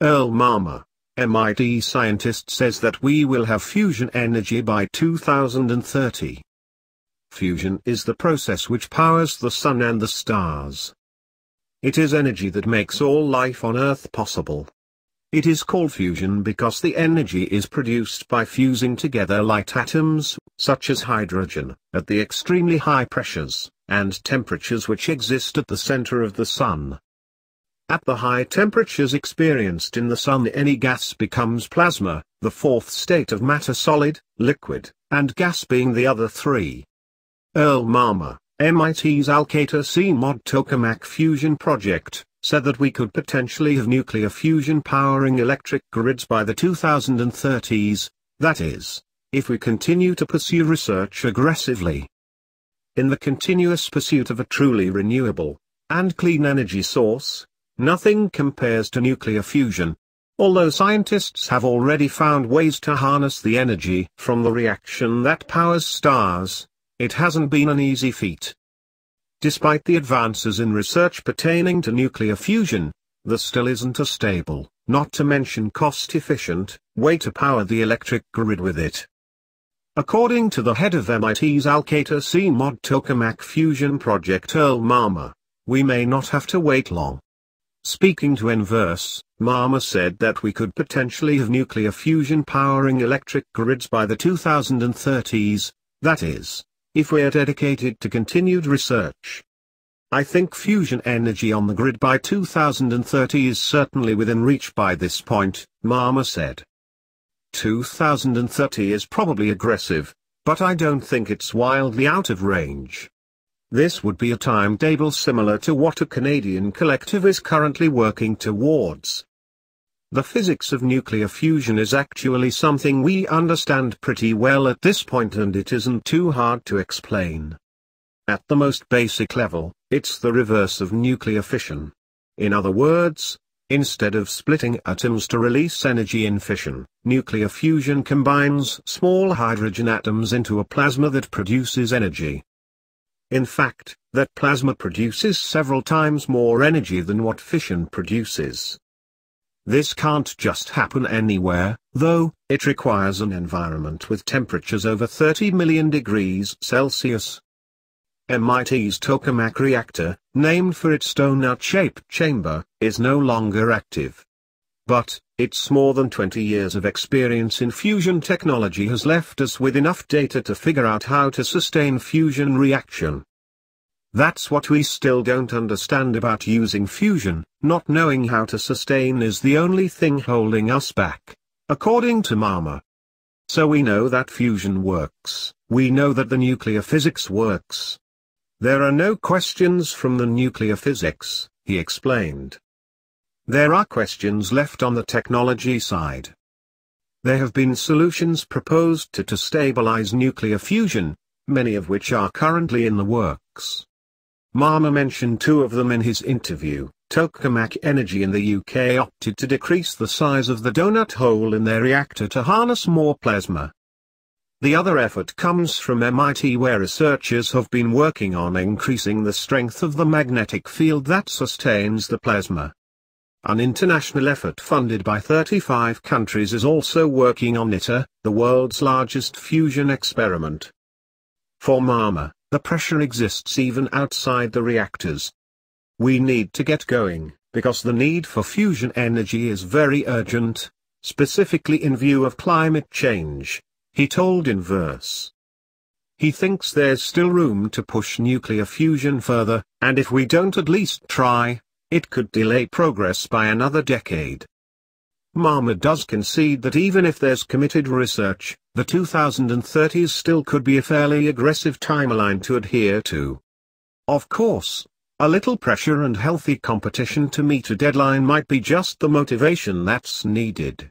Earl Marmar, MIT scientist, says that we will have fusion energy by 2030. Fusion is the process which powers the sun and the stars. It is energy that makes all life on Earth possible. It is called fusion because the energy is produced by fusing together light atoms, such as hydrogen, at the extremely high pressures and temperatures which exist at the center of the sun. At the high temperatures experienced in the sun, any gas becomes plasma, the fourth state of matter, solid, liquid, and gas being the other three. Earl Marmar, MIT's Alcator-CMOD tokamak fusion project, said that we could potentially have nuclear fusion powering electric grids by the 2030s, that is, if we continue to pursue research aggressively. In the continuous pursuit of a truly renewable and clean energy source, nothing compares to nuclear fusion. Although scientists have already found ways to harness the energy from the reaction that powers stars, it hasn't been an easy feat. Despite the advances in research pertaining to nuclear fusion, there still isn't a stable, not to mention cost-efficient, way to power the electric grid with it. According to the head of MIT's Alcator-CMOD tokamak fusion project, Earl Marmar, we may not have to wait long. Speaking to Inverse, Marmar said that we could potentially have nuclear fusion powering electric grids by the 2030s, that is, if we are dedicated to continued research. I think fusion energy on the grid by 2030 is certainly within reach by this point, Marmar said. 2030 is probably aggressive, but I don't think it's wildly out of range. This would be a timetable similar to what a Canadian collective is currently working towards. The physics of nuclear fusion is actually something we understand pretty well at this point, and it isn't too hard to explain. At the most basic level, it's the reverse of nuclear fission. In other words, instead of splitting atoms to release energy in fission, nuclear fusion combines small hydrogen atoms into a plasma that produces energy. In fact, that plasma produces several times more energy than what fission produces. This can't just happen anywhere, though. It requires an environment with temperatures over 30 million degrees Celsius. MIT's tokamak reactor, named for its donut-shaped chamber, is no longer active. But, its more than 20 years of experience in fusion technology has left us with enough data to figure out how to sustain fusion reaction. That's what we still don't understand about using fusion. Not knowing how to sustain is the only thing holding us back, according to Marmar. So we know that fusion works, we know that the nuclear physics works. There are no questions from the nuclear physics, he explained. There are questions left on the technology side. There have been solutions proposed to stabilize nuclear fusion, many of which are currently in the works. Marmar mentioned two of them in his interview. Tokamak Energy in the UK opted to decrease the size of the donut hole in their reactor to harness more plasma. The other effort comes from MIT, where researchers have been working on increasing the strength of the magnetic field that sustains the plasma. An international effort funded by 35 countries is also working on ITER, the world's largest fusion experiment. For Marmar, the pressure exists even outside the reactors. We need to get going, because the need for fusion energy is very urgent, specifically in view of climate change, he told Inverse. He thinks there's still room to push nuclear fusion further, and if we don't at least try, it could delay progress by another decade. Marmar does concede that even if there's committed research, the 2030s still could be a fairly aggressive timeline to adhere to. Of course, a little pressure and healthy competition to meet a deadline might be just the motivation that's needed.